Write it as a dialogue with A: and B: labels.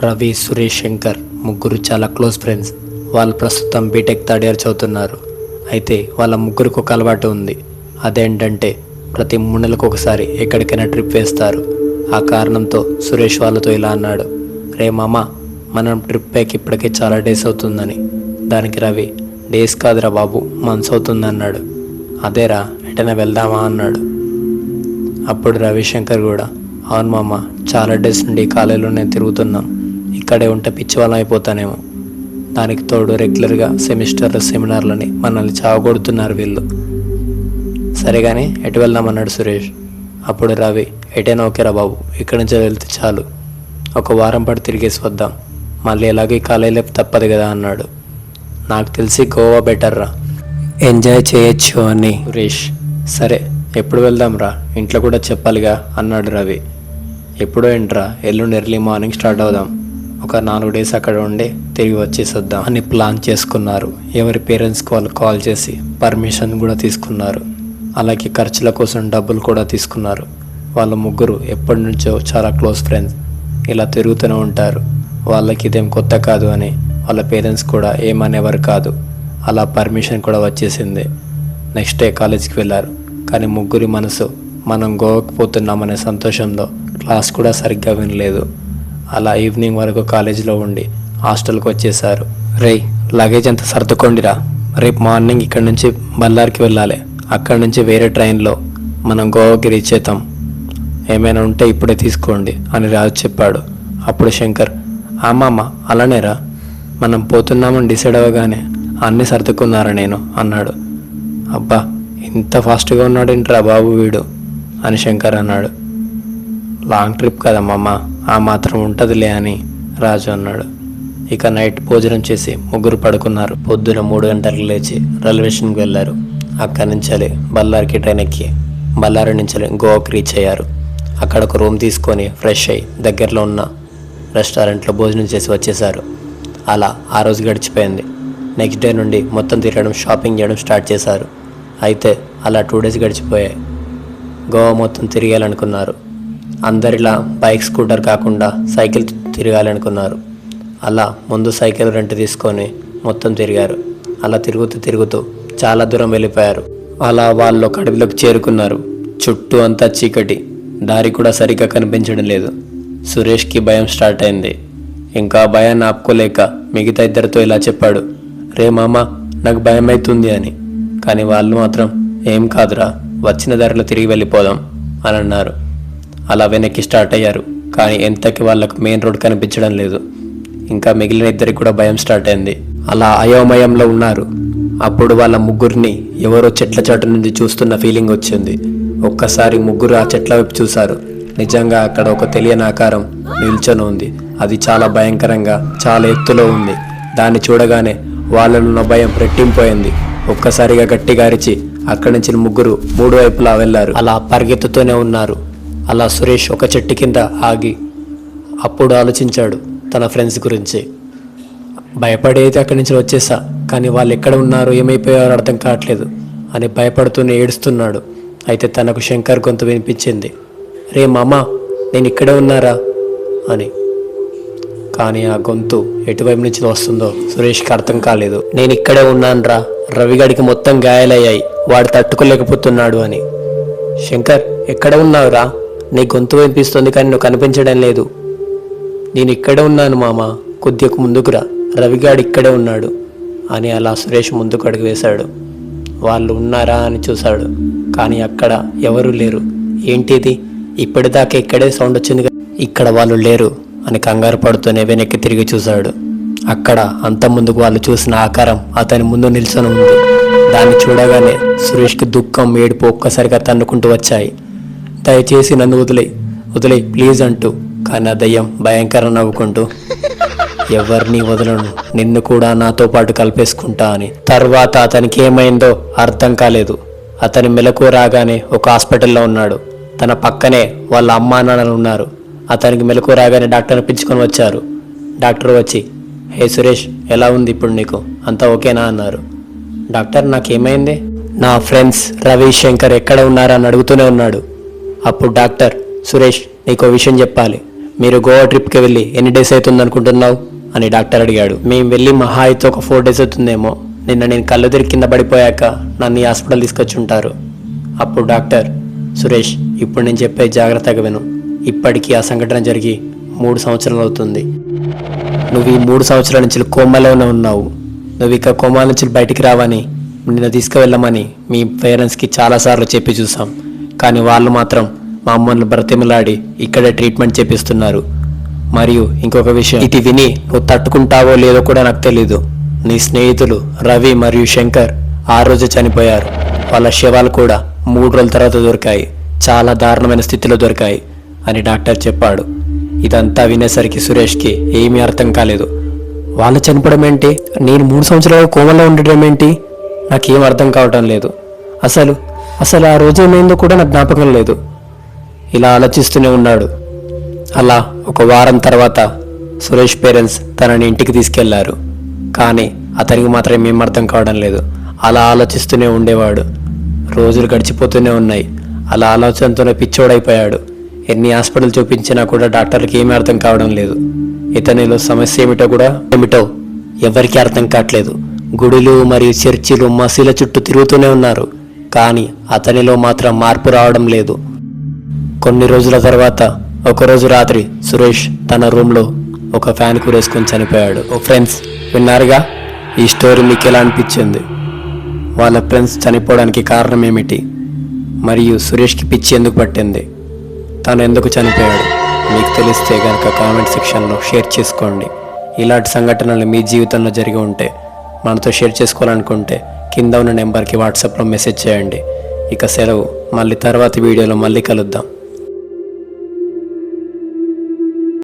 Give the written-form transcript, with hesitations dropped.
A: రవి, సురేష్, శంకర్ ముగ్గురు చాలా close friends. వాళ్ళు ప్రస్తుతం బీటెక్ థర్డ్ ఇయర్ చదువుతున్నారు. అయితే వాళ్ళ ముగ్గురికి ఒక అలవాటు ఉంది. అదేంటంటే ప్రతి 3 నెలలకు ఒకసారి ఎక్కడికైనా ట్రిప్ వేస్తారు. ఆ కారణంతో సురేష్ వాళ్ళతో ఇలా అన్నాడు, రే మామ, మనం ట్రిప్ ప్యాక్ ఇప్పటికే చాలా డేస్ అవుతుందని. దానికి రవి, డేస్ కాదురా బాబు, మంత్స్ అవుతుంది అన్నాడు. అదేరా, ఎటైనా వెళ్దామా అన్నాడు. అప్పుడు రవిశంకర్ కూడా, అవును మామ, చాలా డేస్ నుండి కాలేజీలోనే తిరుగుతున్నాం, ఇక్కడే ఉంటే పిచ్చివాళ్ళం అయిపోతానేమో. దానికి తోడు రెగ్యులర్గా సెమినార్లని మనల్ని చావగొడుతున్నారు వీళ్ళు. సరే కానీ ఎటు వెళ్దామన్నాడు సురేష్. అప్పుడు రవి, ఎటైనా ఓకేరా బాబు, ఇక్కడి నుంచి వెళ్తే చాలు, 1 వారం పాటు తిరిగేసి వద్దాం, మళ్ళీ ఎలాగే కాలేజీ లేపు తప్పదు కదా అన్నాడు. నాకు తెలిసి గోవా బెటర్రా, ఎంజాయ్ చేయొచ్చు అని. సురేష్, సరే ఎప్పుడు వెళ్దాం రా, ఇంట్లో కూడా చెప్పాలిగా అన్నాడు రవి. ఎప్పుడో ఏంట్రా, ఎల్లుండి ఎర్లీ మార్నింగ్ స్టార్ట్ అవుదాం, ఒక 4 డేస్ అక్కడ ఉండి తిరిగి వచ్చేసొద్దాం అని ప్లాన్ చేసుకున్నారు. ఎవరి పేరెంట్స్కి వాళ్ళు కాల్ చేసి పర్మిషన్ కూడా తీసుకున్నారు. అలాగే ఖర్చుల కోసం డబ్బులు కూడా తీసుకున్నారు. వాళ్ళ ముగ్గురు ఎప్పటి నుంచో చాలా క్లోజ్ ఫ్రెండ్స్, ఇలా తిరుగుతూనే ఉంటారు. వాళ్ళకి ఇదేం కొత్త కాదు అని వాళ్ళ పేరెంట్స్ కూడా ఏమనేవారు కాదు. అలా పర్మిషన్ కూడా వచ్చేసింది. నెక్స్ట్ డే కాలేజీకి వెళ్ళారు. కానీ ముగ్గురి మనసు మనం గోవాకు పోతున్నామనే సంతోషంలో క్లాస్ కూడా సరిగ్గా వినలేదు. అలా ఈవినింగ్ వరకు కాలేజీలో ఉండి హాస్టల్కి వచ్చేసారు. రేయ్, లగేజ్ అంతా సర్దుకోండిరా, రేపు మార్నింగ్ ఇక్కడ నుంచి బళ్ళారికి వెళ్ళాలి, అక్కడి నుంచి వేరే ట్రైన్లో మనం గోవాకి రీచ్ అవుతాం, ఏమైనా ఉంటే ఇప్పుడే తీసుకోండి అని రాజు చెప్పాడు. అప్పుడు శంకర్, మామ అలానేరా, మనం పోతున్నామని డిసైడ్ అవ్వగానే అన్నీ సర్దుకున్నారా నేను అన్నాడు. అబ్బా, ఇంత ఫాస్ట్గా ఉన్నాడేంట్రా బాబు వీడు అని శంకర్ అన్నాడు. లాంగ్ ట్రిప్ కదా మామ, ఆ మాత్రం ఉంటుందిలే అని రాజు అన్నాడు. ఇక నైట్ భోజనం చేసి ముగ్గురు పడుకున్నారు. పొద్దున 3 గంటలకు లేచి రైల్వే స్టేషన్కి వెళ్ళారు. అక్కడి నుంచి బళ్ళారికి ట్రైన్ ఎక్కి బళ్ళారి నుంచి గోవాకి రీచ్ అయ్యారు. అక్కడ ఒక రూమ్ తీసుకొని ఫ్రెష్ అయ్యి దగ్గరలో ఉన్న రెస్టారెంట్లో భోజనం చేసి వచ్చేసారు. అలా ఆ రోజు గడిచిపోయింది. నెక్స్ట్ డే నుండి మొత్తం తిరగడం, షాపింగ్ చేయడం స్టార్ట్ చేశారు. అయితే అలా 2 డేస్ గడిచిపోయాయి. గోవా మొత్తం తిరగాలనుకున్నారు. అందరిలా బైక్, స్కూటర్ కాకుండా సైకిల్ తిరగాలనుకున్నారు. అలా ముందు సైకిల్ రెంట్ తీసుకొని మొత్తం తిరిగారు. అలా తిరుగుతూ చాలా దూరం వెళ్ళిపోయారు. అలా వాళ్ళు ఒక అడవిలోకి చేరుకున్నారు. చుట్టూ అంతా చీకటి, దారి కూడా సరిగ్గా కనిపించడం లేదు. సురేష్కి భయం స్టార్ట్ అయింది. ఇంకా భయాన్ని ఆపుకోలేక మిగతా ఇద్దరితో ఇలా చెప్పాడు, రే మామ, నాకు భయం అవుతుంది అని. కానీ వాళ్ళు మాత్రం, ఏం కాదురా, వచ్చిన దారిలో తిరిగి వెళ్ళిపోదాం అని అన్నారు. అలా వెనక్కి స్టార్ట్ అయ్యారు. కానీ ఎంతకి వాళ్ళకు మెయిన్ రోడ్ కనిపించడం లేదు. ఇంకా మిగిలిన ఇద్దరికి కూడా భయం స్టార్ట్ అయింది. అలా అయోమయంలో ఉన్నారు. అప్పుడు వాళ్ళ ముగ్గురిని ఎవరో చెట్ల చాటు నుండి చూస్తున్న ఫీలింగ్ వచ్చింది. ఒక్కసారి ముగ్గురు ఆ చెట్ల వైపు చూశారు. నిజంగా అక్కడ ఒక తెలియని ఆకారం నిల్చొని ఉంది. అది చాలా భయంకరంగా, చాలా ఎత్తులో ఉంది. దాన్ని చూడగానే వాళ్ళలో ఉన్న భయం రెట్టింపోయింది. ఒక్కసారిగా గట్టిగా అరిచి అక్కడి నుంచి ముగ్గురు 3 వైపులా వెళ్లారు. అలా పరిగెత్తుతూనే ఉన్నారు. అలా సురేష్ ఒక చెట్టు కింద ఆగి అప్పుడు ఆలోచించాడు తన ఫ్రెండ్స్ గురించి. భయపడి అయితే అక్కడి నుంచి వచ్చేసా, కానీ వాళ్ళు ఎక్కడ ఉన్నారో, ఏమైపోయారో అర్థం కావట్లేదు అని భయపడుతూనే ఏడుస్తున్నాడు. అయితే తనకు శంకర్ గొంతు వినిపించింది, రే మామ, నేను ఇక్కడే ఉన్నారా అని. కానీ ఆ గొంతు ఎటువైపు నుంచి వస్తుందో సురేష్కి అర్థం కాలేదు. నేను ఇక్కడే ఉన్నానురా, రవిగడికి మొత్తం గాయాలయ్యాయి, వాడు తట్టుకోలేకపోతున్నాడు అని. శంకర్, ఎక్కడ ఉన్నావురా, నీ గొంతు వినిపిస్తుంది కానీ నువ్వు కనిపించడం లేదు. నేను ఇక్కడే ఉన్నాను మామ, కొద్దిగా ముందుకురా, రవిగాడు ఇక్కడే ఉన్నాడు అని. అలా సురేష్ ముందుకు అడుగు వేశాడు. వాళ్ళు ఉన్నారా అని చూశాడు, కానీ అక్కడ ఎవరూ లేరు. ఏంటిది, ఇప్పటిదాకా ఇక్కడే సౌండ్ వచ్చింది, ఇక్కడ వాళ్ళు లేరు అని కంగారు పడుతూనే వెనక్కి తిరిగి చూశాడు. అక్కడ అంత ముందుకు వాళ్ళు చూసిన ఆకారం అతని ముందు నిల్చొని ఉంది. దాన్ని చూడగానే సురేష్కి దుఃఖం, ఏడుపు ఒక్కసారిగా తన్నుకుంటూ వచ్చాయి. దయచేసి నన్ను వదిలే ప్లీజ్ అంటూ. కానీ ఆ దయ్యం భయంకరంగా నవ్వుకుంటూ, ఎవరిని వదలను, నిన్ను కూడా నాతో పాటు కలిపేసుకుంటా అని. తర్వాత అతనికి ఏమైందో అర్థం కాలేదు. అతని మెలకు రాగానే ఒక హాస్పిటల్లో ఉన్నాడు. తన పక్కనే వాళ్ళ అమ్మా నాన్నలు ఉన్నారు. అతనికి మెలకు రాగానే డాక్టర్ని పిలుచుకొని వచ్చారు. డాక్టర్ వచ్చి, హే సురేష్, ఎలా ఉంది ఇప్పుడు నీకు, అంతా ఓకేనా అన్నారు. డాక్టర్, నాకేమైంది, నా ఫ్రెండ్స్ రవి, శంకర్ ఎక్కడ ఉన్నారా అని అడుగుతూనే ఉన్నాడు. అప్పుడు డాక్టర్, సురేష్, నీకో విషయం చెప్పాలి, మీరు గోవా ట్రిప్కి వెళ్ళి ఎన్ని డేస్ అవుతుంది అనుకుంటున్నావు అని డాక్టర్ అడిగాడు. మేము వెళ్ళి మహా అయితే ఒక 4 డేస్ అవుతుందేమో. నిన్న నేను కళ్ళు తిరిగి కింద పడిపోయాక నన్ను ఈ హాస్పిటల్ తీసుకొచ్చి ఉంటారు. అప్పుడు డాక్టర్, సురేష్, ఇప్పుడు నేను చెప్పే జాగ్రత్తగా విను. ఇప్పటికీ ఆ సంఘటన జరిగి 3 సంవత్సరాలు అవుతుంది. నువ్వు ఈ 3 సంవత్సరాల నుంచి కోమాలోనే ఉన్నావు. నువ్వు ఇక కోమా నుంచి బయటికి రావని, నిన్ను తీసుకువెళ్ళమని మీ పేరెంట్స్కి చాలాసార్లు చెప్పి చూసాం. కానీ వాళ్ళు మాత్రం మా అమ్మని బ్రతిమలాడి ఇక్కడే ట్రీట్మెంట్ చేపిస్తున్నారు. మరియు ఇంకొక విషయం, ఇది విని నువ్వు తట్టుకుంటావో లేదో కూడా నాకు తెలీదు. నీ స్నేహితులు రవి మరియు శంకర్ ఆ రోజు చనిపోయారు. వాళ్ళ శవాలు కూడా 3 రోజుల తర్వాత దొరికాయి. చాలా దారుణమైన స్థితిలో దొరికాయి అని డాక్టర్ చెప్పాడు. ఇదంతా వినేసరికి సురేష్కి ఏమీ అర్థం కాలేదు. వాళ్ళు చనిపోవడం ఏంటి, నేను 3 సంవత్సరాలు కోమలో ఉండడం ఏంటి, నాకేం అర్థం కావటం లేదు. అసలు ఆ రోజు ఏమైందో కూడా నాకు జ్ఞాపకం లేదు. ఇలా ఆలోచిస్తూనే ఉన్నాడు. అలా ఒక వారం తర్వాత సురేష్ పేరెంట్స్ తనని ఇంటికి తీసుకెళ్లారు. కానీ అతనికి మాత్రం ఏం అర్థం కావడం లేదు. అలా ఆలోచిస్తూనే ఉండేవాడు. రోజులు గడిచిపోతూనే ఉన్నాయి. అలా ఆలోచనతోనే పిచ్చోడైపోయాడు. ఎన్ని హాస్పిటల్ చూపించినా కూడా డాక్టర్కి ఏమీ అర్థం కావడం లేదు. ఇతనిలో సమస్య ఏమిటో ఎవరికీ అర్థం కావట్లేదు. గుడులు మరియు చర్చిలు మసీల చుట్టూ తిరుగుతూనే ఉన్నారు. కానీ అతనిలో మాత్రం మార్పు రావడం లేదు. కొన్ని రోజుల తర్వాత ఒకరోజు రాత్రి సురేష్ తన రూమ్లో ఒక ఫ్యాన్ కూరేసుకొని చనిపోయాడు. ఫ్రెండ్స్, విన్నారుగా? ఈ స్టోరీ మీకు ఎలా అనిపించింది? వాళ్ళ ఫ్రెండ్స్ చనిపోవడానికి కారణం ఏమిటి? మరియు సురేష్కి పిచ్చి ఎందుకు పట్టింది? తను ఎందుకు చనిపోయాడు? మీకు తెలిస్తే కనుక కామెంట్ సెక్షన్లో షేర్ చేసుకోండి. ఇలాంటి సంఘటనలు మీ జీవితంలో జరిగి ఉంటే మనతో షేర్ చేసుకోవాలనుకుంటే కింద ఉన్న నెంబర్కి వాట్సాప్లో మెసేజ్ చేయండి. ఇక సెలవు. మళ్ళీ తర్వాత వీడియోలో మళ్ళీ కలుద్దాం.